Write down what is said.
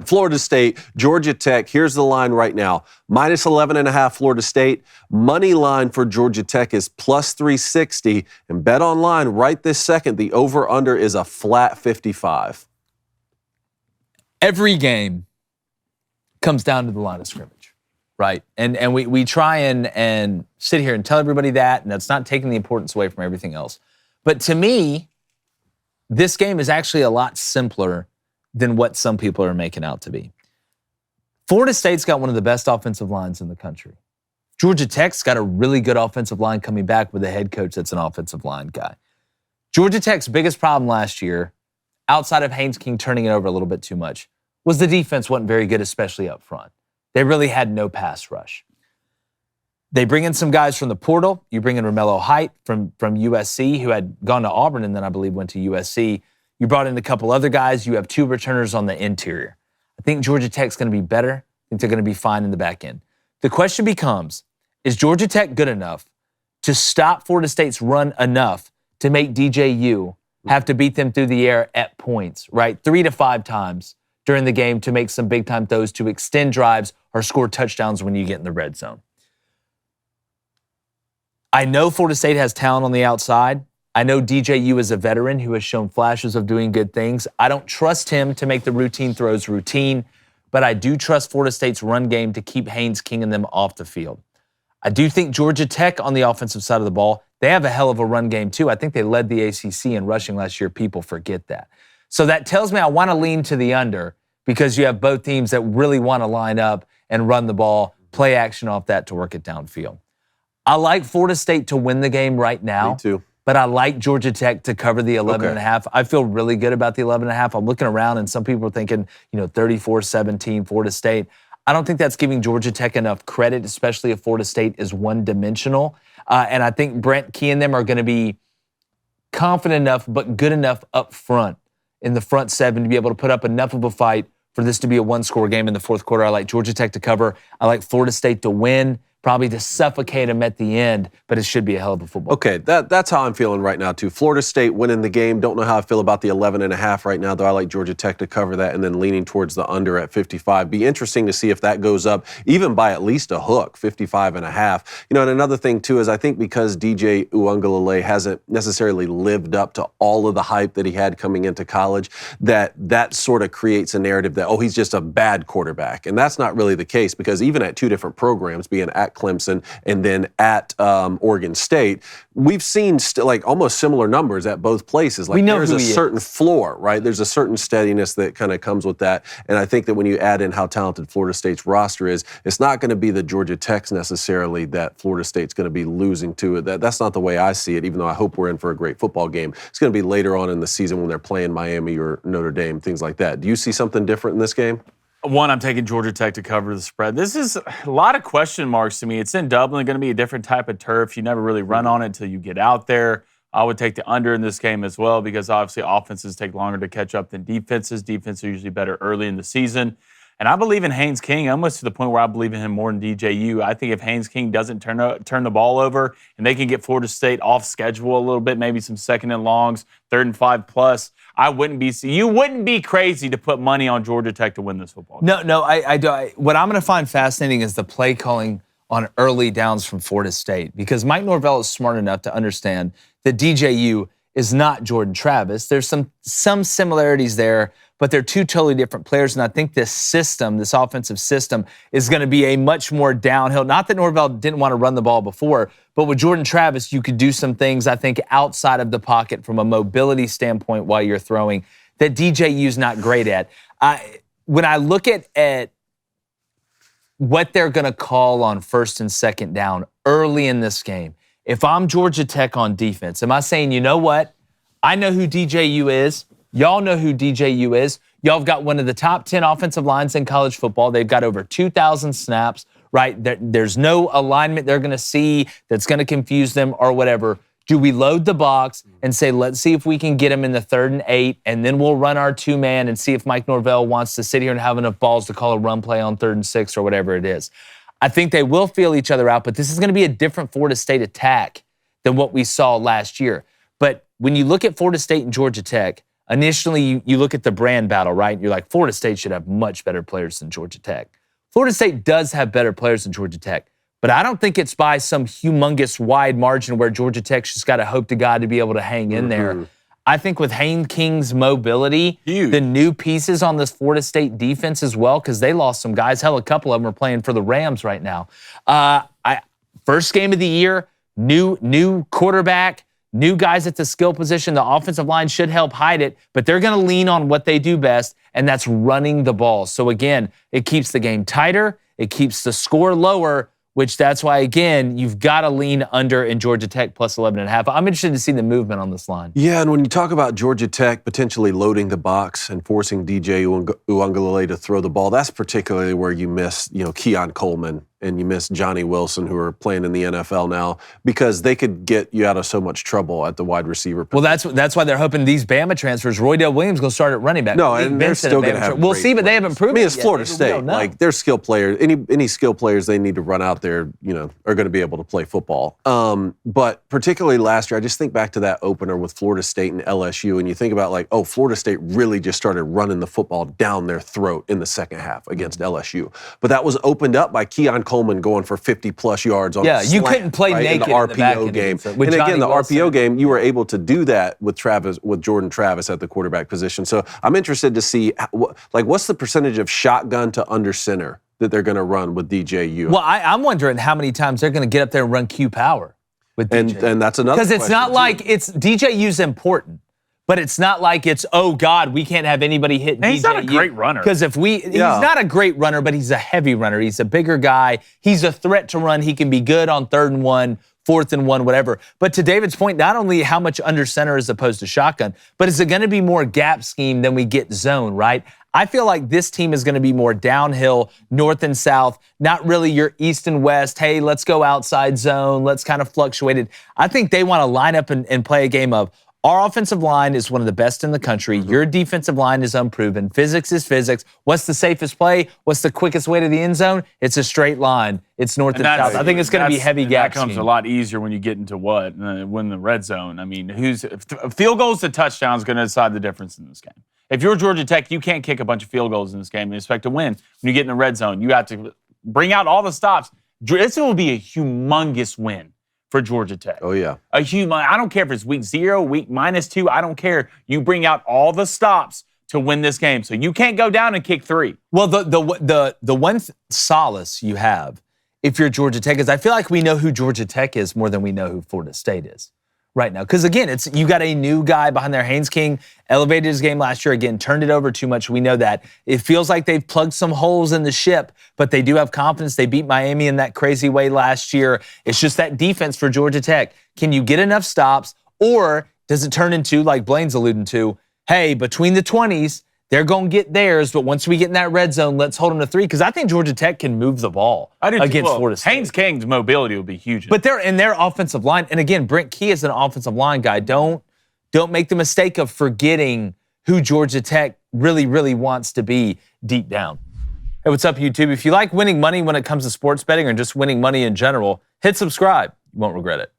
Florida State, Georgia Tech. Here's the line right now. Minus 11.5 Florida State. Money line for Georgia Tech is plus 360. And Bet Online right this second, the over-under is a flat 55. Every game comes down to the line of scrimmage, right? And we try and sit here and tell everybody that, and that's not taking the importance away from everything else. But to me, this game is actually a lot simpler than what some people are making out to be. Florida State's got one of the best offensive lines in the country. Georgia Tech's got a really good offensive line coming back with a head coach that's an offensive line guy. Georgia Tech's biggest problem last year, outside of Haynes King turning it over a little bit too much, was the defense wasn't very good, especially up front. They really had no pass rush. They bring in some guys from the portal. You bring in Romello Height from USC, who had gone to Auburn and then I believe went to USC. You brought in a couple other guys. You have two returners on the interior. I think Georgia Tech's going to be better. I think they're going to be fine in the back end. The question becomes, is Georgia Tech good enough to stop Florida State's run enough to make DJU have to beat them through the air at points, right? 3 to 5 times during the game to make some big-time throws to extend drives or score touchdowns when you get in the red zone. I know Florida State has talent on the outside. I know DJU is a veteran who has shown flashes of doing good things. I don't trust him to make the routine throws routine, but I do trust Florida State's run game to keep Haynes King and them off the field. I do think Georgia Tech on the offensive side of the ball, they have a hell of a run game too. I think they led the ACC in rushing last year. People forget that. So that tells me I want to lean to the under because you have both teams that really want to line up and run the ball, play action off that to work it downfield. I like Florida State to win the game right now. Me too. But I like Georgia Tech to cover the 11.5. I feel really good about the 11.5. I'm looking around and some people are thinking, 34-17 Florida State. I don't think that's giving Georgia Tech enough credit, especially if Florida State is one-dimensional. And I think Brent Key and them are going to be confident enough but good enough up front in the front seven to be able to put up enough of a fight for this to be a one-score game in the fourth quarter. I like Georgia Tech to cover. I like Florida State to win, probably to suffocate them at the end, but it should be a hell of a football. Okay, that's how I'm feeling right now, too. Florida State winning the game. Don't know how I feel about the 11.5 right now, though. I like Georgia Tech to cover that and then leaning towards the under at 55. Be interesting to see if that goes up, even by at least a hook, 55.5. And another thing, too, is I think because DJ Uiagalelei hasn't necessarily lived up to all of the hype that he had coming into college, that sort of creates a narrative that, he's just a bad quarterback. And that's not really the case because even at two different programs, being at Clemson and then at Oregon State, we've seen almost similar numbers at both places. Like there's a certain floor, right? There's a certain steadiness that kind of comes with that. And I think that when you add in how talented Florida State's roster is, it's not going to be the Georgia Techs necessarily that Florida State's going to be losing to. That's not the way I see it, even though I hope we're in for a great football game. It's going to be later on in the season when they're playing Miami or Notre Dame, things like that. Do you see something different in this game? One, I'm taking Georgia Tech to cover the spread. This is a lot of question marks to me. It's in Dublin, going to be a different type of turf. You never really run on it until you get out there. I would take the under in this game as well because obviously offenses take longer to catch up than defenses. Defenses are usually better early in the season. And I believe in Haynes King almost to the point where I believe in him more than DJU. I think if Haynes King doesn't turn the ball over and they can get Florida State off schedule a little bit, maybe some second and longs, 3rd and 5+, you wouldn't be crazy to put money on Georgia Tech to win this football game. No, I do. What I'm going to find fascinating is the play calling on early downs from Florida State because Mike Norvell is smart enough to understand that DJU is not Jordan Travis. There's some similarities there, but they're two totally different players. And I think this offensive system, is going to be a much more downhill. Not that Norvell didn't want to run the ball before, but with Jordan Travis, you could do some things, I think, outside of the pocket from a mobility standpoint while you're throwing that DJU's not great at. When I look at what they're going to call on 1st and 2nd down early in this game, if I'm Georgia Tech on defense, am I saying, you know what? I know who DJU is. Y'all know who DJU is. Y'all have got one of the top 10 offensive lines in college football. They've got over 2,000 snaps, right? There's no alignment they're going to see that's going to confuse them or whatever. Do we load the box and say, let's see if we can get them in the 3rd and 8, and then we'll run our 2-man and see if Mike Norvell wants to sit here and have enough balls to call a run play on 3rd and 6 or whatever it is. I think they will feel each other out, but this is going to be a different Florida State attack than what we saw last year. But when you look at Florida State and Georgia Tech, initially you look at the brand battle, right? You're like, Florida State should have much better players than Georgia Tech. Florida State does have better players than Georgia Tech, but I don't think it's by some humongous wide margin where Georgia Tech's just got to hope to God to be able to hang in there. I think with Haynes King's mobility, the new pieces on this Florida State defense as well, because they lost some guys. Hell, a couple of them are playing for the Rams right now. First game of the year, new quarterback, new guys at the skill position. The offensive line should help hide it, but they're going to lean on what they do best, and that's running the ball. So again, it keeps the game tighter. It keeps the score lower, which that's why, again, you've got to lean under in Georgia Tech plus 11.5. I'm interested to see the movement on this line. Yeah, and when you talk about Georgia Tech potentially loading the box and forcing DJ Uiagalelei to throw the ball, that's particularly where you miss, Keon Coleman and you miss Johnny Wilson, who are playing in the NFL now, because they could get you out of so much trouble at the wide receiver position. Well, that's why they're hoping these Bama transfers, Roydell Williams, going to start at running back. No, and they're still going to have We'll see, but they haven't proven it it's yet. Florida State. Like, they're skill players. Any skill players they need to run out there, are going to be able to play football. But particularly last year, I just think back to that opener with Florida State and LSU, and you think about Florida State really just started running the football down their throat in the second half against LSU. But that was opened up by Keon Coleman going for 50-plus yards on the slant, you couldn't play naked in the RPO game. And again, the RPO game, you were able to do that with Jordan Travis at the quarterback position. So I'm interested to see, what's the percentage of shotgun to under center that they're going to run with DJU? Well, I'm wondering how many times they're going to get up there and run Q power with DJU. And that's another question. Because it's not like DJU's important. But it's not like it's, oh, God, we can't have anybody hit DJU. He's not a great runner. Because he's not a great runner, but he's a heavy runner. He's a bigger guy. He's a threat to run. He can be good on 3rd and 1, 4th and 1, whatever. But to David's point, not only how much under center as opposed to shotgun, but is it going to be more gap scheme than we get zone, right? I feel like this team is going to be more downhill, north and south, not really your east and west. Hey, let's go outside zone. Let's kind of fluctuate it. I think they want to line up and play a game of, our offensive line is one of the best in the country. Your defensive line is unproven. Physics is physics. What's the safest play? What's the quickest way to the end zone? It's a straight line. It's north and south. I think it's going to be heavy gap. That comes a lot easier when you get into when the red zone. I mean, field goals to touchdowns going to decide the difference in this game. If you're Georgia Tech, you can't kick a bunch of field goals in this game and expect to win. When you get in the red zone, you have to bring out all the stops. This will be a humongous win for Georgia Tech. Oh, yeah. I don't care if it's week 0, week -2. I don't care. You bring out all the stops to win this game. So you can't go down and kick 3. Well, the one solace you have if you're Georgia Tech is I feel like we know who Georgia Tech is more than we know who Florida State is right now. Because, again, you got a new guy behind there. Haynes King elevated his game last year. Again, turned it over too much. We know that. It feels like they've plugged some holes in the ship, but they do have confidence. They beat Miami in that crazy way last year. It's just that defense for Georgia Tech. Can you get enough stops, or does it turn into, like Blaine's alluding to, hey, between the 20s, they're going to get theirs, but once we get in that red zone, let's hold them to 3, because I think Georgia Tech can move the ball against Florida State. Haynes King's mobility will be huge. But they're in their offensive line, and again, Brent Key is an offensive line guy. Don't make the mistake of forgetting who Georgia Tech really, really wants to be deep down. Hey, what's up, YouTube? If you like winning money when it comes to sports betting or just winning money in general, hit subscribe. You won't regret it.